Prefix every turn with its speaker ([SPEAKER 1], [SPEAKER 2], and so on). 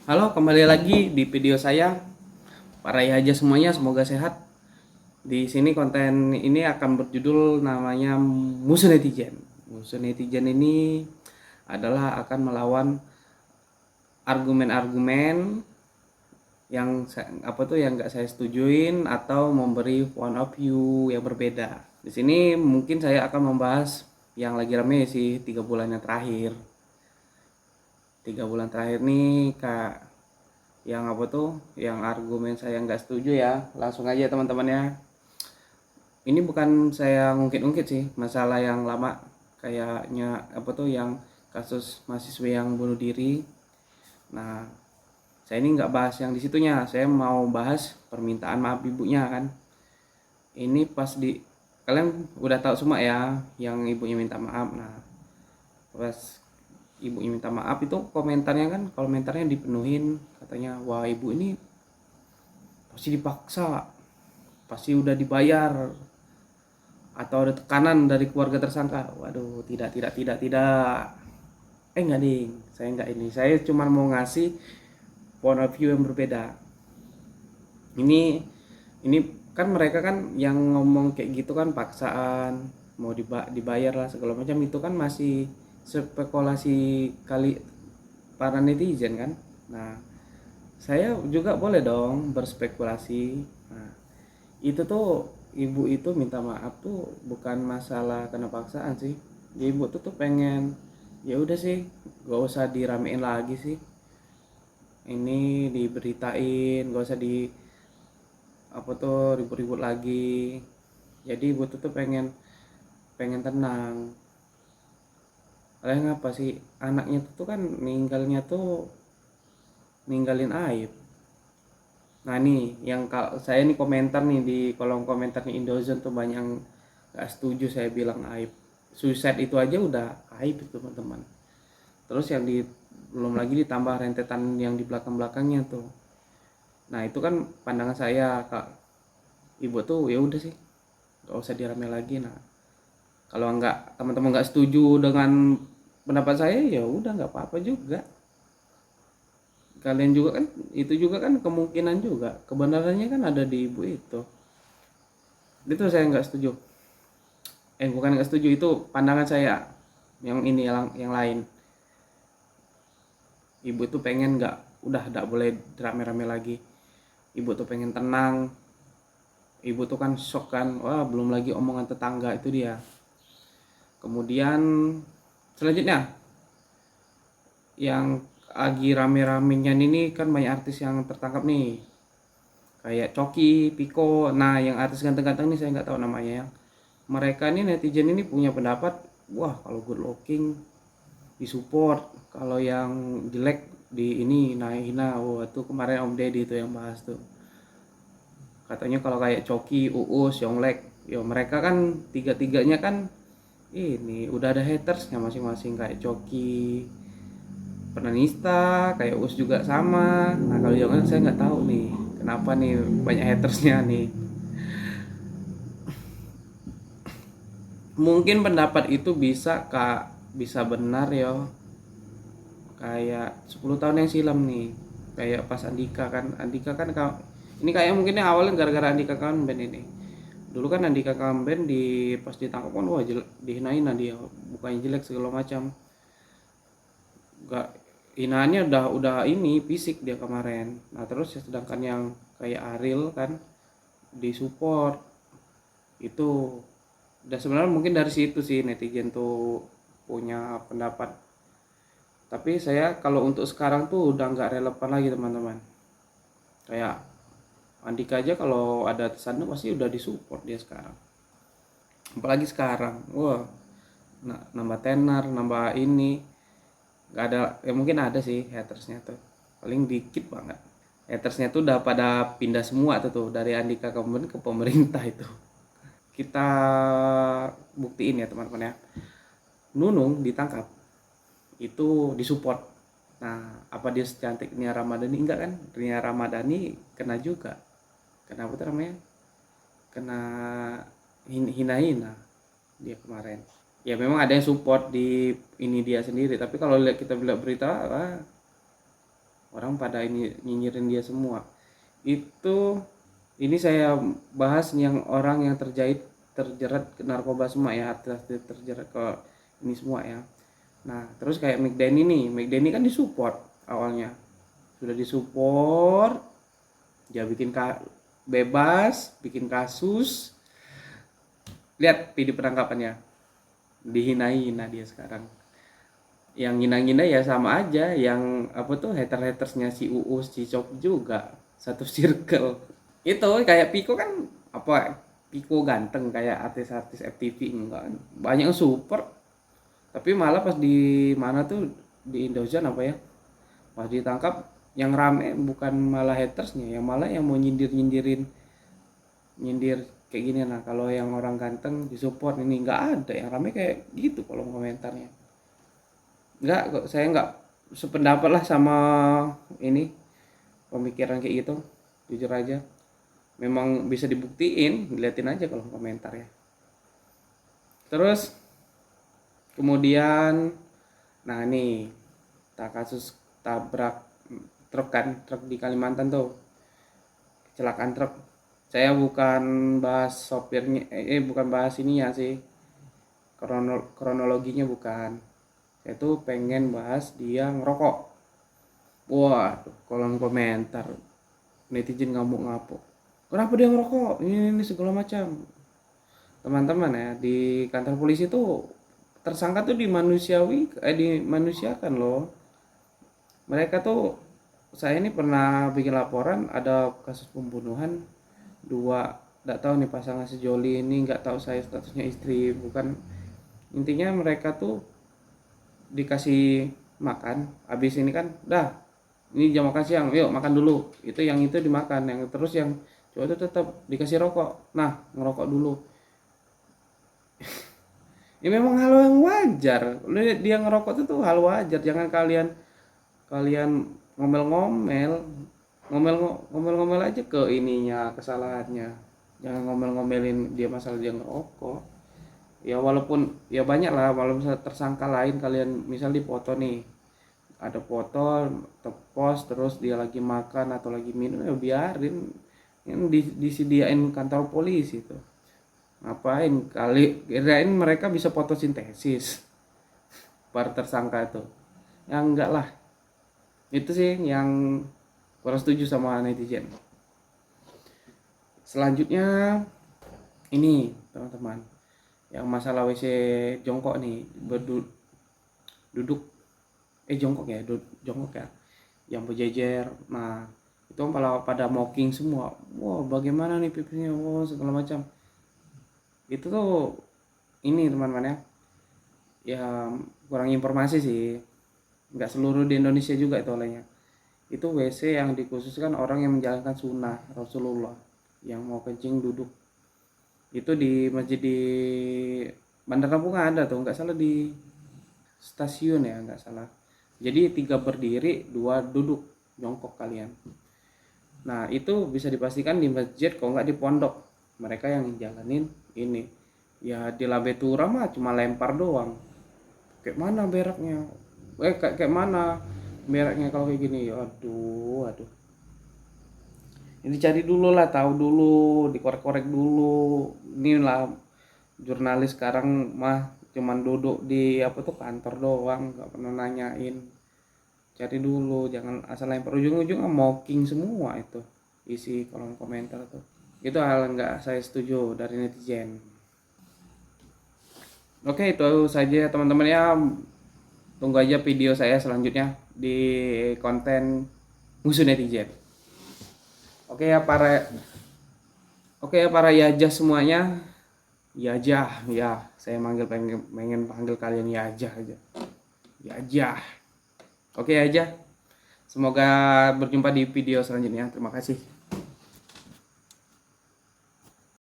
[SPEAKER 1] Halo, kembali lagi di video saya. Para aja semuanya, semoga sehat. Di sini konten ini akan berjudul namanya Musuh Netizen. Musuh Netizen ini adalah akan melawan argumen-argumen yang nggak saya setujuin atau memberi point of view yang berbeda. Di sini mungkin saya akan membahas yang lagi rame sih 3 bulan yang terakhir. 3 bulan terakhir nih kak, yang apa tuh yang argumen saya nggak setuju ya, langsung aja teman-teman ya. Ini bukan saya ngungkit-ungkit sih masalah yang lama, kayaknya apa tuh yang kasus mahasiswa yang bunuh diri. Nah, saya ini nggak bahas yang di situnya, saya mau bahas permintaan maaf ibunya kan. Ini pas di kalian udah tahu semua ya yang ibunya minta maaf. Nah, pas ibunya minta maaf itu komentarnya dipenuhin, katanya wah ibu ini pasti dipaksa, pasti udah dibayar, atau ada tekanan dari keluarga tersangka. Waduh, tidak. Enggak ding, saya enggak ini. Saya cuma mau ngasih point of view yang berbeda. Ini ini kan mereka kan yang ngomong kayak gitu kan paksaan, mau dibayar lah segala macam, itu kan masih spekulasi kali para netizen kan. Nah, saya juga boleh dong berspekulasi. Nah, itu tuh ibu itu minta maaf tuh bukan masalah kena paksaan sih. Ya, ibu tuh pengen, ya udah sih gak usah diramein lagi sih, ini diberitain, gak usah di apa tuh ribut-ribut lagi. Jadi ibu tuh pengen pengen tenang. Kalian ngapa sih, anaknya tuh kan ninggalin aib. Nah nih, yang kalau saya nih komentar nih di kolom komentarnya Indozone tuh banyak yang gak setuju saya bilang aib. Suicide itu aja udah aib itu teman-teman. Terus yang di belum lagi ditambah rentetan yang di belakang-belakangnya tuh. Nah itu kan pandangan saya kak, ibu tuh ya udah sih gak usah dirame lagi. Nah kalau nggak teman-teman nggak setuju dengan pendapat saya ya udah nggak apa-apa juga. Kalian juga kan, itu juga kan kemungkinan juga kebenarannya kan ada di ibu itu saya nggak setuju. Bukan nggak setuju, itu pandangan saya yang ini yang lain. Ibu tuh pengen nggak, udah nggak boleh rame-rame lagi. Ibu tuh pengen tenang. Ibu tuh kan shock kan, wah belum lagi omongan tetangga itu dia. Kemudian selanjutnya yang lagi rame-ramenya ini kan banyak artis yang tertangkap nih, kayak Coki, Piko. Nah yang artis ganteng-ganteng nih saya nggak tahu namanya ya. Mereka ini netizen ini punya pendapat, wah kalau good looking disupport, kalau yang jelek di ini naik hina. Wah itu kemarin Om Deddy itu yang bahas tuh, katanya kalau kayak Coki, Uus, Yonglek, yo mereka kan tiga-tiganya kan ini udah ada hatersnya masing-masing. Kayak Coki penista, kayak Uus juga sama. Nah kalau Yonglek saya nggak tahu nih kenapa nih banyak hatersnya nih. Mungkin pendapat itu bisa kak, bisa benar ya, kayak 10 tahun yang silam nih, kayak pas Andika kan ini kayak mungkin awalnya gara-gara Andika kan band ini. Dulu kan Andika Kamben pas ditangkap kan wah dihinain nah dia, bukannya jelek segala macam. Gak, hinaannya udah ini fisik dia kemarin. Nah terus ya, sedangkan yang kayak Ariel kan disupport. Itu udah sebenarnya mungkin dari situ sih netizen tuh punya pendapat. Tapi saya kalau untuk sekarang tuh udah nggak relevan lagi teman-teman. Kayak Andika aja kalau ada tersandung pasti udah disupport dia sekarang. Apalagi sekarang, wah, nambah tenar, nambah ini, nggak ada. Ya mungkin ada sih hatersnya tuh, paling dikit banget. Hatersnya tuh udah pada pindah semua tuh dari Andika kemudian ke pemerintah itu. Kita buktiin ya teman-teman ya. Nunung ditangkap itu disupport. Nah apa dia secantik Nia Ramadhani? Enggak kan, Nia Ramadhani kena juga, kenapa tuh namanya, kena hina-hina dia kemarin. Ya memang ada yang support di ini dia sendiri, tapi kalau kita lihat berita orang pada ini nyinyirin dia semua. Itu ini saya bahas yang orang yang terjerat ke narkoba semua ya, artis terjerat ke ini semua ya. Nah terus kayak Mike Denny kan disupport awalnya, sudah disupport, dia bebas, bikin kasus, lihat video penangkapannya, dihina-hina dia sekarang. Yang ngina-ngina ya sama aja, yang apa tuh hatersnya si Uus Cicok juga satu circle. Itu kayak Piko kan apa, Piko ganteng kayak artis-artis FTV enggak, banyak yang super, tapi malah pas di mana tuh di Indosiar apa ya, pas ditangkap yang rame bukan malah hatersnya, yang malah yang mau nyindir kayak gini. Nah kalau yang orang ganteng disupport ini nggak ada yang rame kayak gitu kolom komentarnya. Nggak kok, saya nggak sependapat lah sama ini pemikiran kayak gitu, jujur aja. Memang bisa dibuktiin, diliatin aja kolom komentar ya. Terus kemudian, nah ini kasus tabrak truk kan, truk di Kalimantan tuh, kecelakaan truk. Saya bukan bahas sopirnya, bukan bahas ini ya sih, kronologinya bukan. Saya tuh pengen bahas dia ngerokok. Wah, kolom komentar netizen ngamuk-ngamuk. Kenapa dia ngerokok? Ini segala macam. Teman-teman ya, di kantor polisi tuh tersangka tuh dimanusiakan loh. Mereka tuh, saya ini pernah bikin laporan ada kasus pembunuhan dua, nggak tahu nih pasangan sejoli ini, nggak tahu saya statusnya istri bukan. Intinya mereka tuh dikasih makan, habis ini kan dah ini jam makan siang, yuk makan dulu, itu dimakan, yang terus yang cowok itu tetap dikasih rokok, nah ngerokok dulu. Ya memang hal yang wajar, dia ngerokok itu tuh hal wajar. Jangan kalian ngomel-ngomel aja ke ininya, kesalahannya. Jangan ngomel-ngomelin dia masalah dia ngerokok. Ya walaupun ya banyak lah, walaupun misalnya tersangka lain kalian misal di foto nih, ada foto post terus dia lagi makan atau lagi minum, ya biarin, yang disediain kantor polisi tuh. Ngapain kali kirain mereka bisa fotosintesis para tersangka itu? Ya enggak lah. Itu sih yang kurang setuju sama netizen. Selanjutnya ini teman-teman, yang masalah WC jongkok nih, duduk jongkok ya, jongkok ya, yang berjejer. Nah itu pada mocking semua, wah bagaimana nih pipisnya, wah segala macam. Itu tuh ini teman-teman ya kurang informasi sih, nggak seluruh di Indonesia juga itu olehnya. Itu WC yang dikhususkan orang yang menjalankan sunnah Rasulullah, yang mau kencing duduk. Itu di masjid di Bandar Lampung ada tuh, nggak salah di stasiun ya, nggak salah. Jadi 3 berdiri, 2 duduk, jongkok kalian. Nah itu bisa dipastikan di masjid, kalau nggak di pondok. Mereka yang jalanin ini ya, di Labetura mah cuma lempar doang. Kayak mana beraknya? Kayak mana beraknya kalau kayak gini? Aduh. Ini cari dulu lah, tahu dulu, dikorek-korek dulu. Inilah jurnalis sekarang mah cuman duduk di kantor doang, nggak pernah nanyain. Cari dulu, jangan asal lempar, ujung-ujungnya mocking semua itu isi kolom komentar tuh. Itu hal nggak saya setuju dari netizen. Oke, itu saja teman-teman ya. Tunggu aja video saya selanjutnya di konten musuh netizen. Oke ya para Yajah semuanya. Yajah ya, saya pengen panggil kalian Yajah aja. Yajah. Oke aja. Semoga berjumpa di video selanjutnya. Terima kasih.